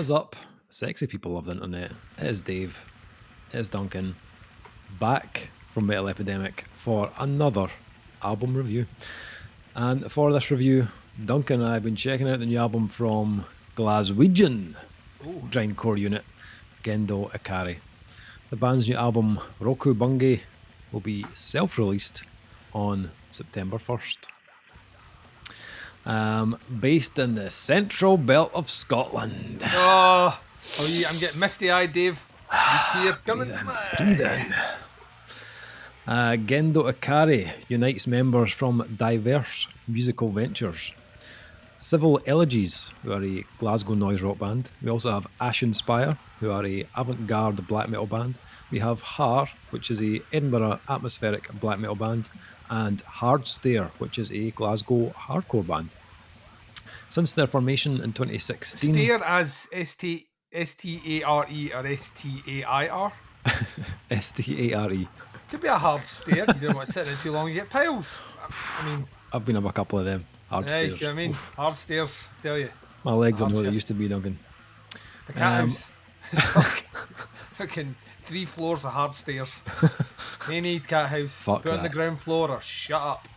is up, sexy people of the internet? It is Dave, it is Duncan, back from Metal Epidemic for another album review. And for this review, Duncan and I have been checking out the new album from Glaswegian Grindcore unit, Gendo Ikari. The band's new album, Rokubungi, will be self-released on September 1st. Based in the central belt of Scotland. I'm getting misty-eyed, Dave. Here, coming. Breathe in. Gendo Ikari unites members from diverse musical ventures. Civil Elegies, who are a Glasgow noise rock band. We also have Ashen Spire, who are a avant-garde black metal band. We have Har, which is a Edinburgh atmospheric black metal band, and Hard Stare, which is a Glasgow hardcore band. Since their formation in 2016... Stare as S-T-A-R-E or S-T-A-I-R? S-T-A-R-E. Could be a hard stare. You don't want to sit there too long, you get piles. I mean... I've been up a couple of them. Hard stairs. You know what I mean? Oof. Hard stairs, tell you. My legs are not what they used to be, Duncan. It's the cat house. It's like fucking 3 floors of hard stairs. They need cat house. Fuck Go that. on the ground floor or shut up.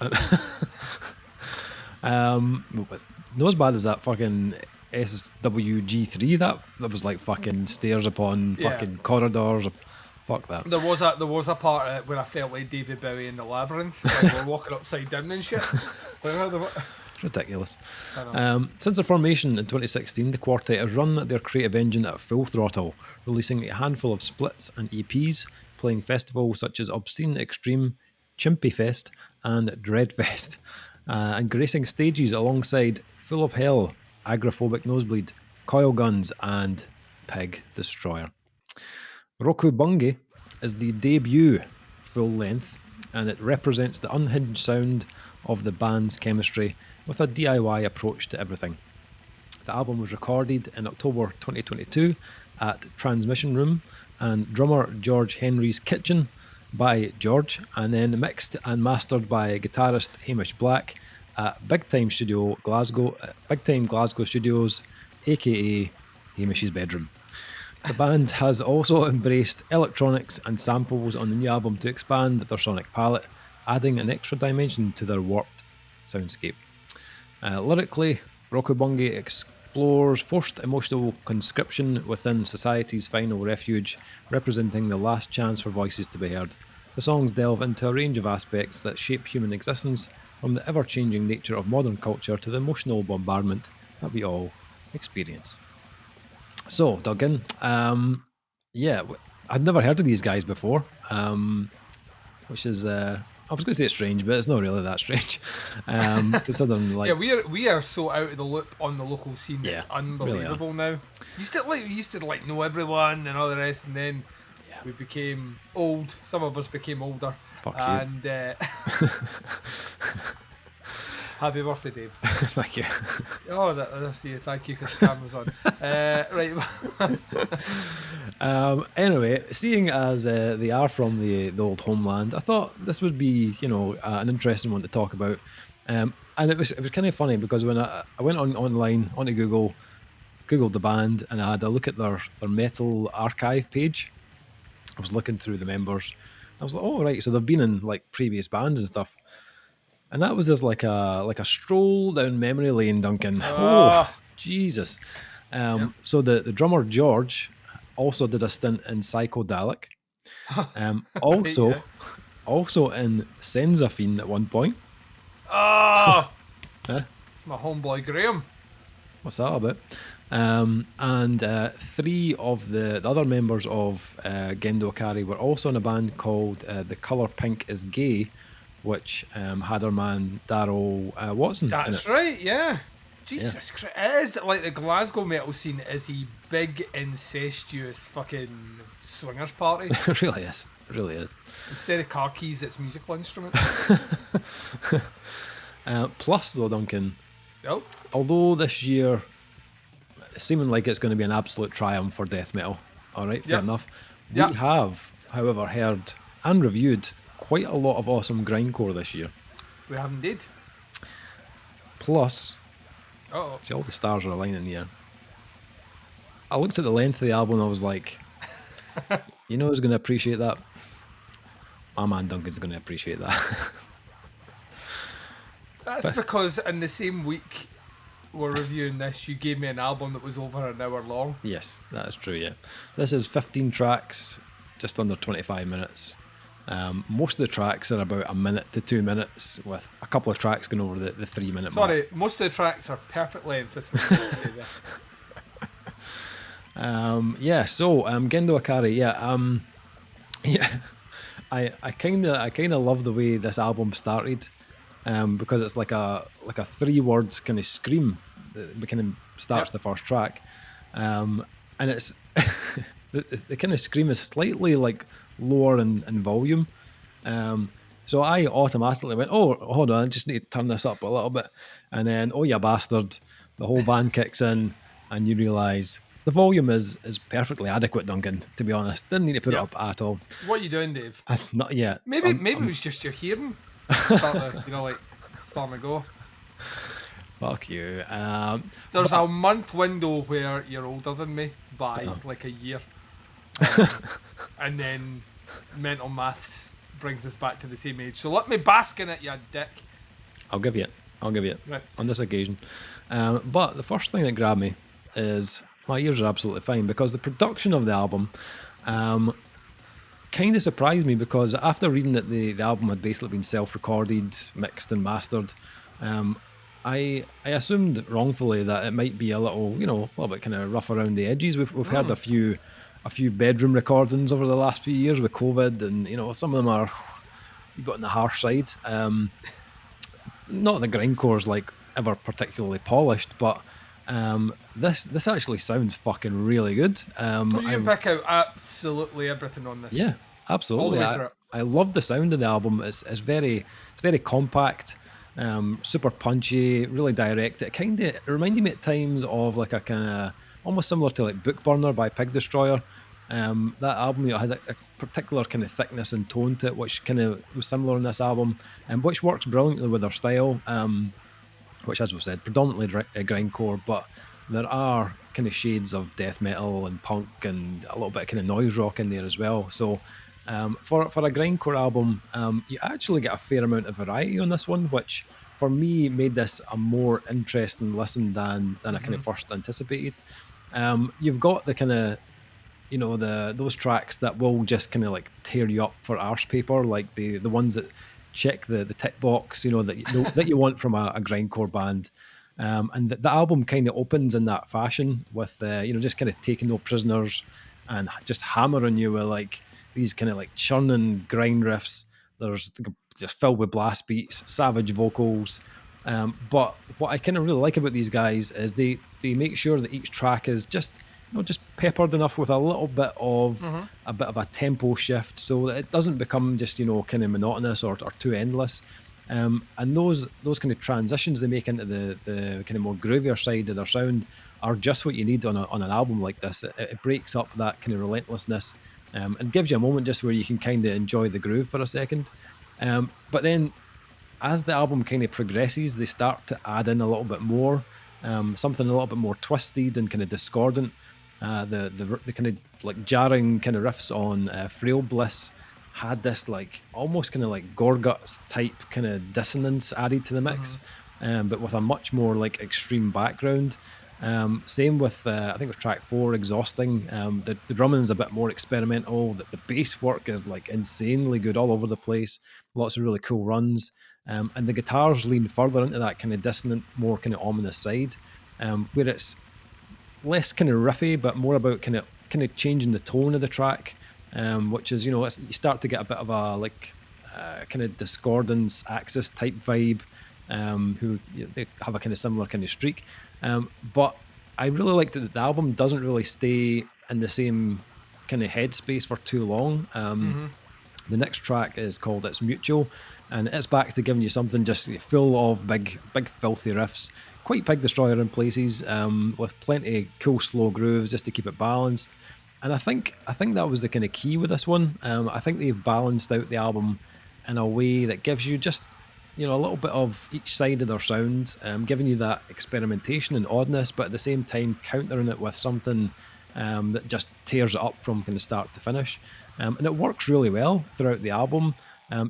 Not as bad as that fucking SWG3. That was like fucking stairs upon fucking corridors. Fuck that. There was a part where I felt like David Bowie in the Labyrinth. Like we're walking upside down and shit. So it's ridiculous. Since their formation in 2016, the quartet has run their creative engine at full throttle, releasing a handful of splits and EPs, playing festivals such as Obscene Extreme, Chimpy Fest, and Dreadfest, and gracing stages alongside Full of Hell, Agrophobic Nosebleed, Coil Guns, and Pig Destroyer. Rokubungi is the debut full length, and it represents the unhinged sound of the band's chemistry with a DIY approach to everything. The album was recorded in October 2022 at Transmission Room and drummer George Henry's kitchen by George, and then mixed and mastered by guitarist Hamish Black at Big Time Glasgow Studios, aka Hamish's bedroom. The band has also embraced electronics and samples on the new album to expand their sonic palette, adding an extra dimension to their warped soundscape. Lyrically, Rokubungi explores forced emotional conscription within society's final refuge, representing the last chance for voices to be heard. The songs delve into a range of aspects that shape human existence, from the ever-changing nature of modern culture to the emotional bombardment that we all experience. So, Duggan, I'd never heard of these guys before, which is, I was going to say it's strange, but it's not really that strange. Considering, like, we are so out of the loop on the local scene. Yeah, it's unbelievable really now. We used to know everyone and all the rest, and then we became old. Some of us became older. Fuck and happy birthday, Dave. Thank you. Oh, see you. Thank you, because the camera's on. Right. Anyway, seeing as they are from the old homeland, I thought this would be, an interesting one to talk about. And it was kind of funny because when I went online onto Googled the band, and I had a look at their metal archive page. I was looking through the members. I was like, oh right, so they've been in like previous bands and stuff. And that was just like a stroll down memory lane, Duncan. Oh, Jesus. So the drummer George also did a stint in Psychodelic. Also in Senzafine at one point. Oh! It's my homeboy Graham. What's that about? And 3 of the other members of Gendo Ikari were also in a band called The Colour Pink is Gay, which had our man Daryl Watson. That's right, yeah. Jesus Christ. It is like the Glasgow metal scene is a big, incestuous fucking swingers party. It really is. It really is. Instead of car keys, it's musical instruments. Plus, though, Duncan, Yep. although this year, seeming like it's going to be an absolute triumph for death metal, all right, fair enough. We have, however, heard and reviewed quite a lot of awesome grindcore this year. We have indeed. Plus, Uh-oh. see, all the stars are aligning here. I looked at the length of the album and I was like, you know who's going to appreciate that? My man Duncan's going to appreciate that. That's because in the same week we're reviewing this, you gave me an album that was over an hour long. Yes, that is true, yeah. This is 15 tracks, just under 25 minutes. Most of the tracks are about a minute to 2 minutes, with a couple of tracks going over the 3 minute mark. Sorry, most of the tracks are perfect length. That's what I say there. Gendo Ikari, I kind of love the way this album started, because it's like a 3 words kind of scream that kind of starts the first track, and it's the kind of scream is slightly like lower in volume, so I automatically went, oh, hold on, I just need to turn this up a little bit, and then, oh you bastard, the whole band kicks in, and you realise the volume is perfectly adequate, Duncan, to be honest. Didn't need to put it up at all. What are you doing, Dave? Not yet. Maybe it was just your hearing starting to go. Fuck you. There's a month window where you're older than me by like a year. And then mental maths brings us back to the same age. So let me bask in it, you dick. I'll give you it right. On this occasion. But the first thing that grabbed me is my ears are absolutely fine, because the production of the album kind of surprised me, because after reading that the album had basically been self-recorded, mixed and mastered, I assumed wrongfully that it might be a little bit kind of rough around the edges. We've heard a few bedroom recordings over the last few years with COVID, and some of them are a bit on the harsh side. Not the grindcore's like ever particularly polished, but this actually sounds fucking really good. You can pick out absolutely everything on this. Yeah, absolutely. I love the sound of the album. It's very compact, super punchy, really direct. It reminded me at times of like a kind of almost similar to like Book Burner by Pig Destroyer. That album had a particular kind of thickness and tone to it, which kind of was similar in this album, and which works brilliantly with their style. Which, as we've said, predominantly grindcore, but there are kind of shades of death metal and punk and a little bit of kind of noise rock in there as well. So for a grindcore album, you actually get a fair amount of variety on this one, which for me made this a more interesting listen than I kind of first anticipated. You've got the kind of those tracks that will just kind of like tear you up for arse paper, like the ones that check the tick box, that you want from a grindcore band. And the album kind of opens in that fashion with, just kind of taking no prisoners and just hammering you with like these kind of like churning grind riffs. There's just filled with blast beats, savage vocals. But what I kind of really like about these guys is they make sure that each track is just peppered enough with a little bit of a tempo shift, so that it doesn't become just kind of monotonous or too endless. And those kind of transitions they make into the kind of more groovier side of their sound are just what you need on an album like this. It breaks up that kind of relentlessness and gives you a moment just where you can kind of enjoy the groove for a second. But then as the album kind of progresses, they start to add in a little bit more, something a little bit more twisted and kind of discordant. The kind of like jarring kind of riffs on Frail Bliss had this like almost kind of like Gorguts type kind of dissonance added to the mix, but with a much more like extreme background. Same with I think with track 4, Exhausting. The drumming is a bit more experimental. The bass work is like insanely good all over the place. Lots of really cool runs, and the guitars lean further into that kind of dissonant, more kind of ominous side, where it's less kind of riffy, but more about kind of changing the tone of the track, which is you start to get a bit of a like kind of Discordance Axis type vibe, who they have a kind of similar kind of streak, but I really like that the album doesn't really stay in the same kind of headspace for too long. The next track is called It's Mutual, and it's back to giving you something just full of big filthy riffs, quite Pig Destroyer in places, with plenty of cool slow grooves just to keep it balanced. And I think that was the kind of key with this one. I think they've balanced out the album in a way that gives you just a little bit of each side of their sound, giving you that experimentation and oddness, but at the same time countering it with something that just tears it up from kind of start to finish. And it works really well throughout the album.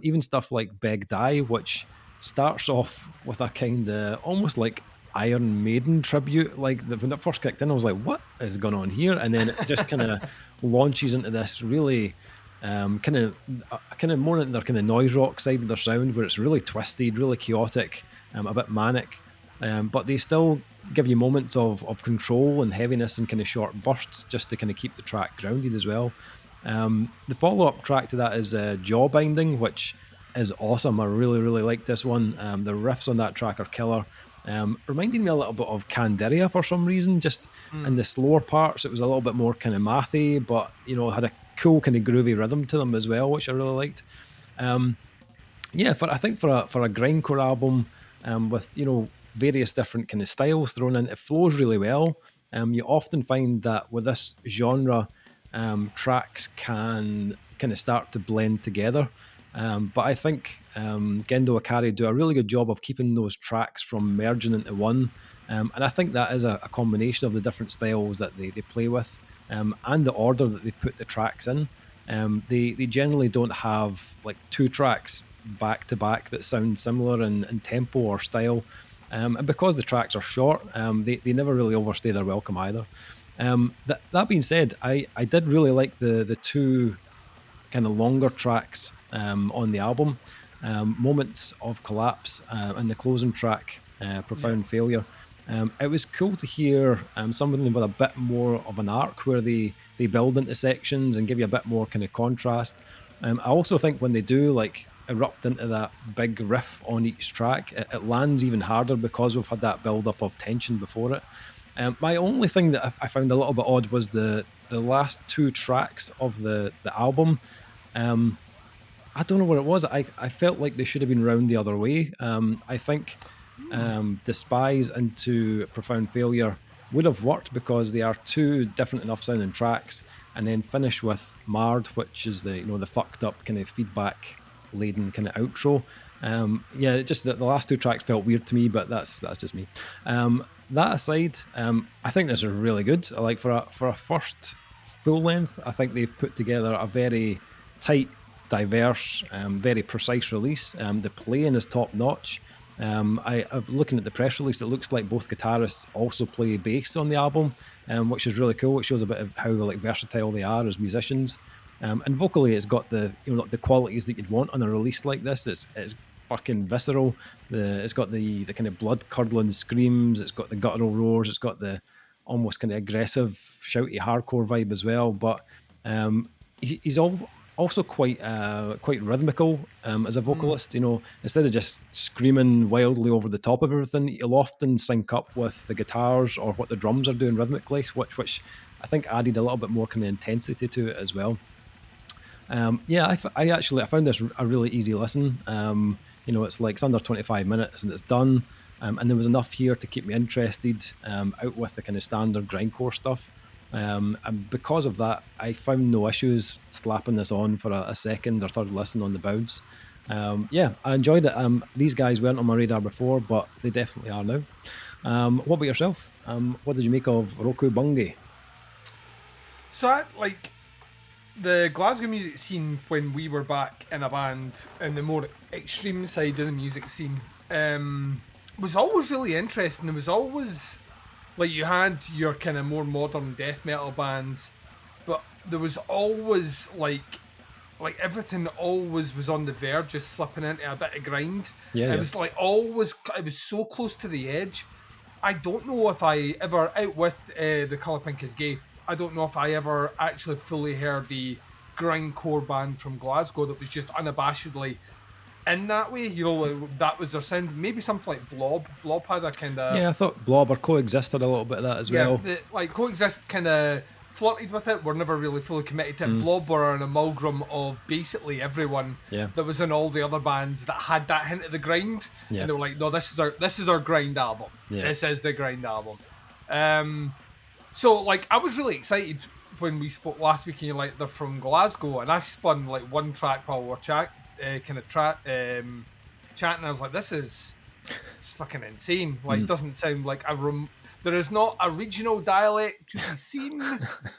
Even stuff like Beg Die, which starts off with a kind of almost like Iron Maiden tribute. Like when it first kicked in, I was like, what is going on here? And then it just kind of launches into this really kind of more into their kind of noise rock side of their sound, where it's really twisted, really chaotic, a bit manic. But they still give you moments of control and heaviness and kind of short bursts just to kind of keep the track grounded as well. The follow-up track to that is Jaw Binding, which is awesome. I really, really like this one. The riffs on that track are killer. Reminding me a little bit of Candiria for some reason. Just in the slower parts, it was a little bit more kind of mathy, but had a cool kind of groovy rhythm to them as well, which I really liked. I think for a grindcore album with various different kind of styles thrown in, it flows really well. You often find that with this genre, tracks can kind of start to blend together. But I think Gendo Ikari do a really good job of keeping those tracks from merging into one. And I think that is a combination of the different styles that they play with and the order that they put the tracks in. They generally don't have like two tracks back to back that sound similar in tempo or style. And because the tracks are short, they never really overstay their welcome either. That being said, I did really like the two kind of longer tracks on the album, Moments of Collapse and the closing track, Profound Failure. It was cool to hear something with a bit more of an arc where they build into sections and give you a bit more kind of contrast. I also think when they do like erupt into that big riff on each track, it lands even harder because we've had that build up of tension before it. My only thing that I found a little bit odd was the last two tracks of the album. I don't know what it was. I felt like they should have been round the other way. I think Despise into Profound Failure would have worked because they are two different enough sounding tracks, and then finish with Marred, which is the the fucked up kind of feedback laden kind of outro. Just the last two tracks felt weird to me, but that's just me. That aside, I think this is really good. Like for a first full length, I think they've put together a very tight, diverse, very precise release. The playing is top notch. I'm looking at the press release. It looks like both guitarists also play bass on the album, which is really cool. It shows a bit of how like versatile they are as musicians. And vocally, it's got the the qualities that you'd want on a release like this. It's fucking visceral. It's got the kind of blood curdling screams. It's got the guttural roars. It's got the almost kind of aggressive, shouty hardcore vibe as well. But he's also quite rhythmical as a vocalist. Instead of just screaming wildly over the top of everything, he'll often sync up with the guitars or what the drums are doing rhythmically, which I think added a little bit more kind of intensity to it as well. I found this a really easy listen. It's under 25 minutes and it's done. And there was enough here to keep me interested out with the kind of standard grindcore stuff. And because of that, I found no issues slapping this on for a second or third listen on the bounce. I enjoyed it. These guys weren't on my radar before, but they definitely are now. What about yourself? What did you make of Rokubungi? So I like the Glasgow music scene when we were back in a band and the more extreme side of the music scene was always really interesting. There was always like you had your kind of more modern death metal bands, but there was always like everything always was on the verge of slipping into a bit of grind. It was like always, it was so close to the edge. I don't know if I ever, out with The Colour Pink Is Gay, I don't know if I ever actually fully heard the grindcore band from Glasgow that was just unabashedly in that way. That was their sound. Maybe something like Blob. Blob had a kind of... Yeah, I thought Blob or Coexisted a little bit of that as well. Yeah, Coexist kind of flirted with it. We're never really fully committed to it. Blob were an amalgam of basically everyone that was in all the other bands that had that hint of the grind. Yeah. And they were like, no, this is our grind album. Yeah. This is the grind album. So, like, I was really excited when we spoke last week and you're like, they're from Glasgow. And I spun, like, one track while we were chatting. I was like, this is fucking insane. Like, it doesn't sound like There is not a regional dialect to be seen.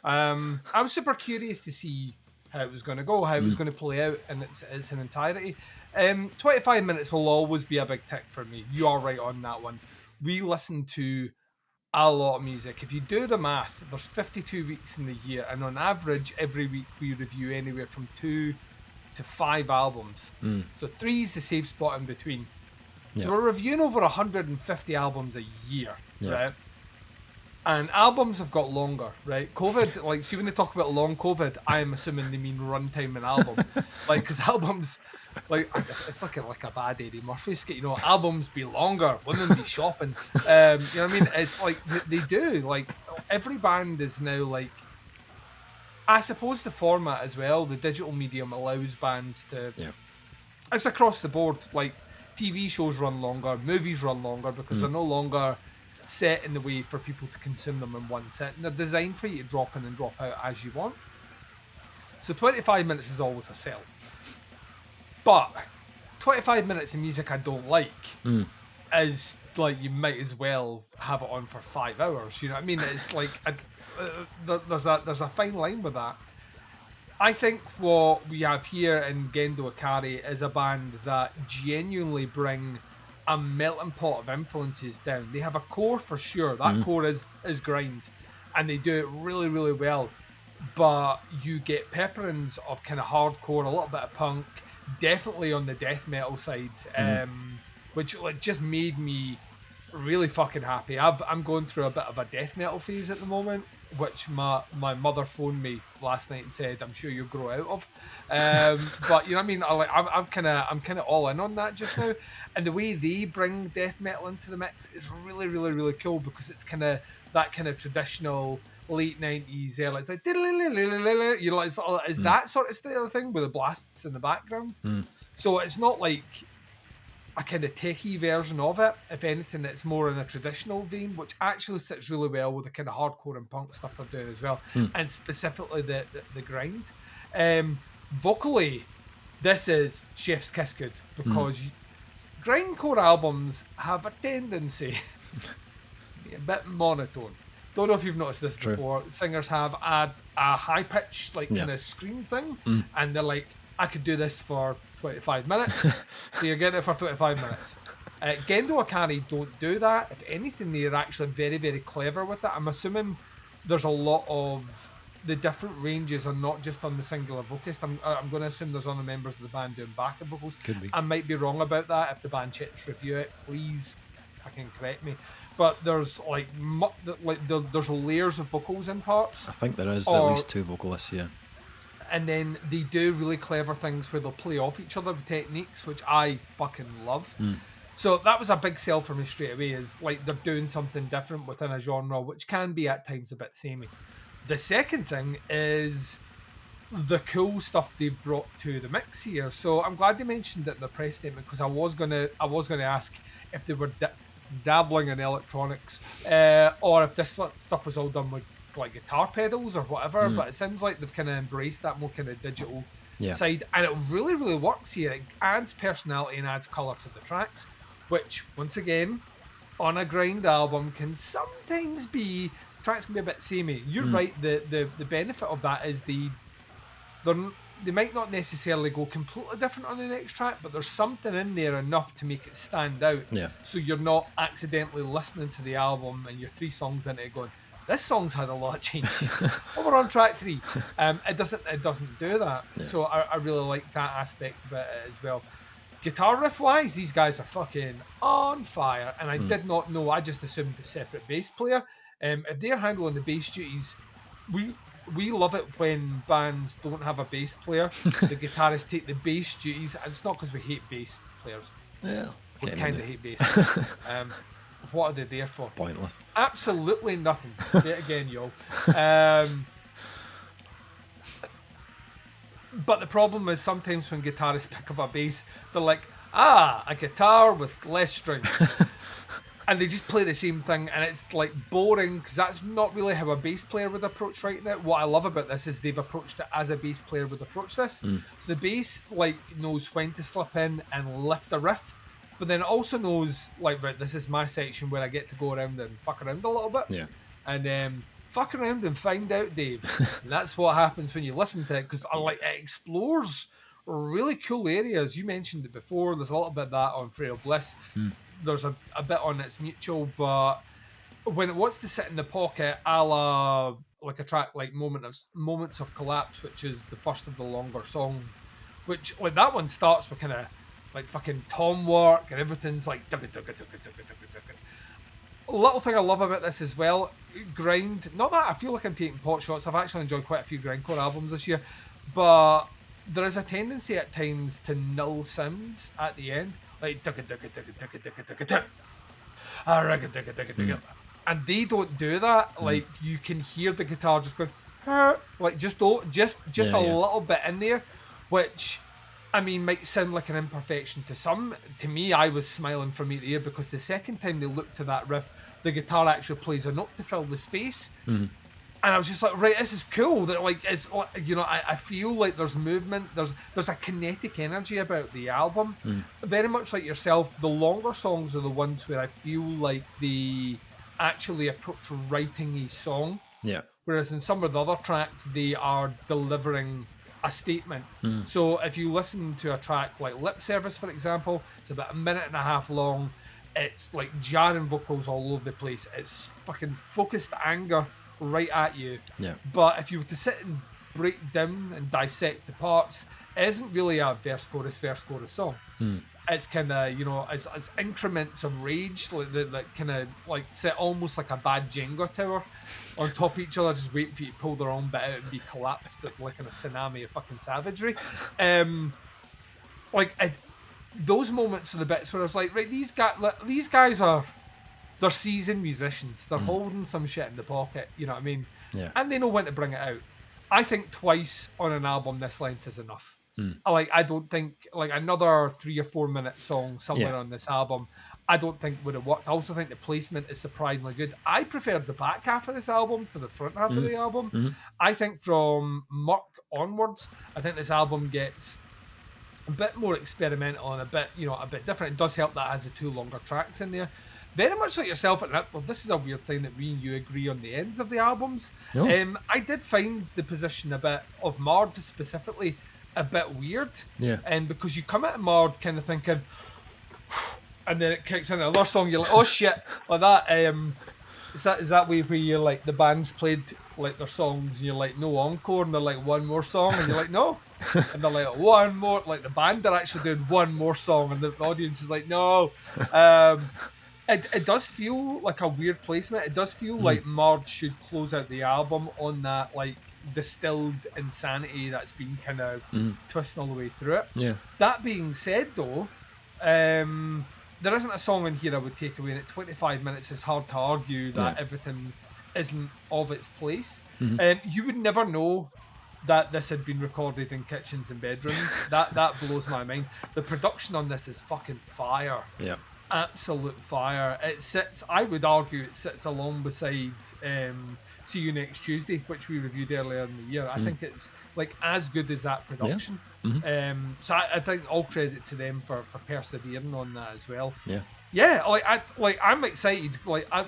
I'm super curious to see how it was going to go, how it was going to play out in its entirety. 25 minutes will always be a big tick for me. You are right on that one. We listen to a lot of music. If you do the math, there's 52 weeks in the year, and on average, every week we review anywhere from 2 to 5 albums. So 3 is the safe spot in between. So we're reviewing over 150 albums a year, right? And albums have got longer, right? COVID, like, see when they talk about long COVID, I am assuming they mean runtime an album, like, because albums, like, it's like a bad Eddie Murphy skit, you know, albums be longer, women be shopping, you know what I mean? It's like they do, like, every band is now like, I suppose the format as well, the digital medium allows bands to, it's across the board, like, TV shows run longer, movies run longer because they're no longer set in the way for people to consume them in one sit, and they're designed for you to drop in and drop out as you want. So 25 minutes is always a sell. But 25 minutes of music I don't like is like, you might as well have it on for 5 hours. You know what I mean? It's like there's a fine line with that. I think what we have here in Gendo Ikari is a band that genuinely bring a melting pot of influences down. They have a core for sure. That core is grind, and they do it really, really well. But you get pepperings of kind of hardcore, a little bit of punk, definitely on the death metal side, which like just made me really fucking happy. I'm going through a bit of a death metal phase at the moment, which my mother phoned me last night and said, "I'm sure you'll grow out of." But you know what I mean? I'm kind of all in on that just now, and the way they bring death metal into the mix is really, really, really cool, because it's kind of that kind of traditional late 90s era. It's like, you know, it's that sort of style of thing with the blasts in the background. So it's not like a kind of techie version of it. If anything, it's more in a traditional vein, which actually sits really well with the kind of hardcore and punk stuff they're doing as well, and specifically the grind. Vocally, this is chef's kiss good, because grindcore albums have a tendency to be a bit monotone. Don't know if you've noticed this before. Singers have a high pitched kind of scream thing, and they're like, I could do this for 25 minutes. So you're getting it for 25 minutes. Gendo Ikari don't do that. If anything, they're actually very, very clever with it. I'm assuming there's a lot of the different ranges are not just on the singular vocalist. I'm going to assume there's other members of the band doing backup vocals. Could be. I might be wrong about that. If the band chits review it, please fucking correct me. But there's there's layers of vocals in parts. I think there is at least 2 vocalists, yeah. And then they do really clever things where they'll play off each other with techniques, which I fucking love. So that was a big sell for me straight away, is like they're doing something different within a genre, which can be at times a bit samey. The second thing is the cool stuff they've brought to the mix here. So I'm glad they mentioned it in the press statement, because I was gonna ask if they were dabbling in electronics, or if this stuff was all done with like guitar pedals or whatever, but it seems like they've kind of embraced that more kind of digital side, and it really, really works here. It adds personality and adds colour to the tracks, which once again on a grind album can sometimes be, tracks can be a bit samey. You're right, the benefit of that is they might not necessarily go completely different on the next track, but there's something in there enough to make it stand out, so you're not accidentally listening to the album and you're 3 songs into it going, this song's had a lot of changes. We're on track 3. It doesn't do that. So I really like that aspect of it as well. Guitar riff wise, these guys are fucking on fire, and I did not know. I just assumed a separate bass player. If they're handling the bass duties, we love it when bands don't have a bass player. The guitarists take the bass duties, and it's not because we hate bass players. Yeah, we kind of hate bass players. What are they there for? Pointless. Absolutely nothing. Say it again, yo. But the problem is sometimes when guitarists pick up a bass, they're like, a guitar with less strings. And they just play the same thing, and it's like boring, because that's not really how a bass player would approach writing it. What I love about this is they've approached it as a bass player would approach this. So the bass knows when to slip in and lift a riff, but then it also knows, like, right, this is my section where I get to go around and fuck around a little bit. Yeah. And fuck around and find out, Dave. And that's what happens when you listen to it, because like it explores really cool areas. You mentioned it before. There's a little bit of that on Frail Bliss. There's a bit on It's Mutual, but when it wants to sit in the pocket, a la like a track like Moments of Collapse, which is the first of the longer song, which like that one starts with kind of like fucking tom work and everything's like little thing I love about this as well, grind. Not that I feel like I'm taking pot shots. I've actually enjoyed quite a few grindcore albums this year, but there is a tendency at times to null sounds at the end, like and they don't do that. Like you can hear the guitar just going, like just a little bit in there, which I mean might sound like an imperfection to some. To me, I was smiling from ear to ear because the second time they looked to that riff, the guitar actually plays a note to fill the space. And I was just like, right, this is cool. That like it's, you know, I feel like there's movement. There's a kinetic energy about the album. Very much like yourself, the longer songs are the ones where I feel like they actually approach writing a song. Yeah. Whereas in some of the other tracks, they are delivering a statement. So if you listen to a track like Lip Service, for example, it's about 1.5 minutes long. It's like jarring vocals all over the place. It's fucking focused anger right at you. Yeah. But if you were to sit and break down and dissect the parts, it isn't really a verse chorus song. It's kind of, you know, as increments of rage, like that kind of like sit almost like a bad Jenga tower on top of each other, just waiting for you to pull their own bit out and be collapsed like in a tsunami of fucking savagery. Those moments are the bits where I was like, right, these guys are, they're seasoned musicians. They're holding some shit in the pocket, you know what I mean? Yeah. And they know when to bring it out. I think twice on an album this length is enough. I don't think like another 3 or 4 minute song somewhere on this album, I don't think would have worked. I also think the placement is surprisingly good. I preferred the back half of this album to the front half of the album. I think from Murk onwards, I think this album gets a bit more experimental and a bit different. It does help that it has the 2 longer tracks in there. Very much like yourself, well, this is a weird thing that me and you agree on the ends of the albums. I did find the position a bit of Mard specifically a bit weird. Yeah. And because you come at Mard kind of thinking, and then it kicks in another song, you're like, oh shit, like that. Is that way where you're like the band's played like their songs and you're like no encore and they're like one more song and you're like no, and they're like one more, like the band are actually doing one more song and the audience is like no. It does feel like a weird placement. It does feel like Mard should close out the album on that like distilled insanity that's been kind of twisting all the way through it. Yeah. That being said though, there isn't a song in here I would take away, and at 25 minutes it's hard to argue that everything isn't of its place. You would never know that this had been recorded in kitchens and bedrooms. that blows my mind. The production on this is fucking fire. Yeah. Absolute fire. I would argue it sits along beside See You Next Tuesday, which we reviewed earlier in the year. I think it's like as good as that production. So I think all credit to them for persevering on that as well. I'm excited.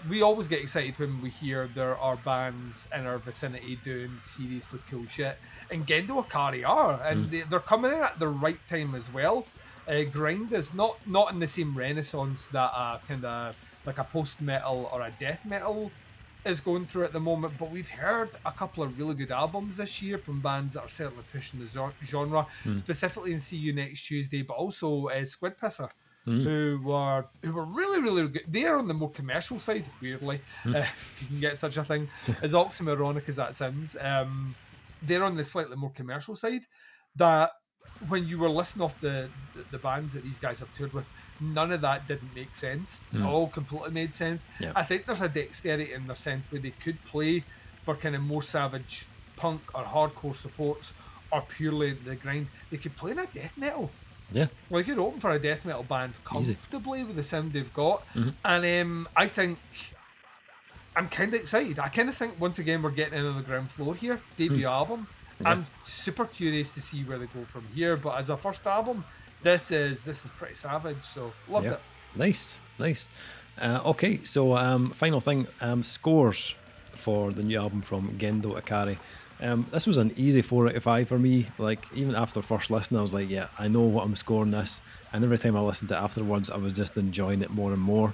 We always get excited when we hear there are bands in our vicinity doing seriously cool shit, and Gendo Ikari are, and they're coming in at the right time as well. Grind is not in the same renaissance that kind of like a post metal or a death metal is going through at the moment, but we've heard a couple of really good albums this year from bands that are certainly pushing the genre, specifically in See You Next Tuesday, but also Squid Pisser, who were really, really good. They're on the more commercial side, weirdly, if you can get such a thing, as oxymoronic as that sounds. They're on the slightly more commercial side, that when you were listing off the bands that these guys have toured with, none of that didn't make sense. It all completely made sense. I think there's a dexterity in their sense where they could play for kind of more savage punk or hardcore supports, or purely the grind. They could play in a death metal. Yeah. Well, they could open for a death metal band comfortably with the sound they've got. And I think I'm kind of excited. I kind of think once again we're getting in on the ground floor here. Debut album. I'm super curious to see where they go from here, but as a first album, This is pretty savage. So loved Yeah, it. nice. Okay, so final thing, scores for the new album from Gendo Ikari. This was an easy 4 out of 5 for me. Like, even after first listen, I was like, yeah, I know what I'm scoring this. And every time I listened to it afterwards, I was just enjoying it more and more.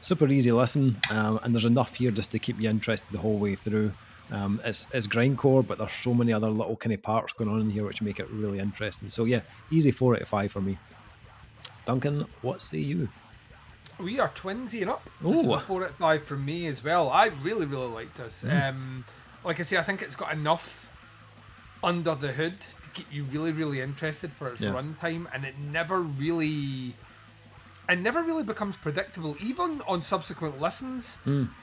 Super easy listen, and there's enough here just to keep you interested the whole way through. It's grindcore, but there's so many other little kind of parts going on in here which make it really interesting. So yeah, easy 4 out of 5 for me. Duncan, what say you? We are twinsing up. This is a Oh, 4 out of 5 from me as well. I really, really like this. Like I say, I think it's got enough under the hood to keep you really, really interested for its yeah. runtime, and it never really becomes predictable. Even on subsequent listens,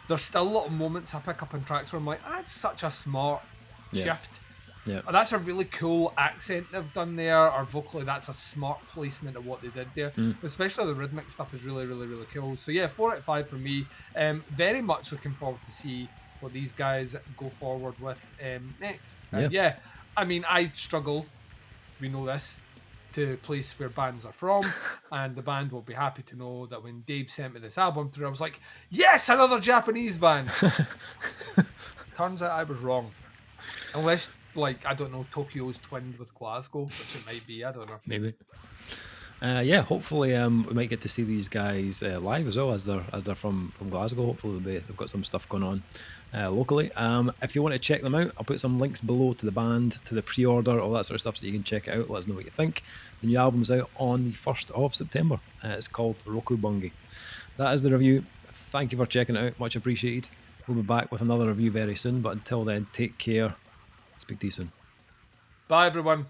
there's still little moments I pick up in tracks where I'm like, that's such a smart shift. Yeah. Oh, that's a really cool accent they've done there, or vocally that's a smart placement of what they did there. Especially the rhythmic stuff is really, really, really cool. So yeah, 4 out of 5 for me. Very much looking forward to see what these guys go forward with next. Yeah, I mean, I struggle, we know this, to place where bands are from, and the band will be happy to know that when Dave sent me this album through, I was like, yes, another Japanese band. Turns out I was wrong. Unless, like, I don't know, Tokyo's twinned with Glasgow, which it might be. I don't know. Maybe. Yeah, hopefully we might get to see these guys live as well, as they're from Glasgow. Hopefully they've got some stuff going on locally. If you want to check them out, I'll put some links below to the band, to the pre-order, all that sort of stuff, so you can check it out. Let us know what you think. The new album's out on the 1st of September. It's called Rokubungi. That is the review. Thank you for checking it out. Much appreciated. We'll be back with another review very soon, but until then, take care. Speak to you soon. Bye, everyone.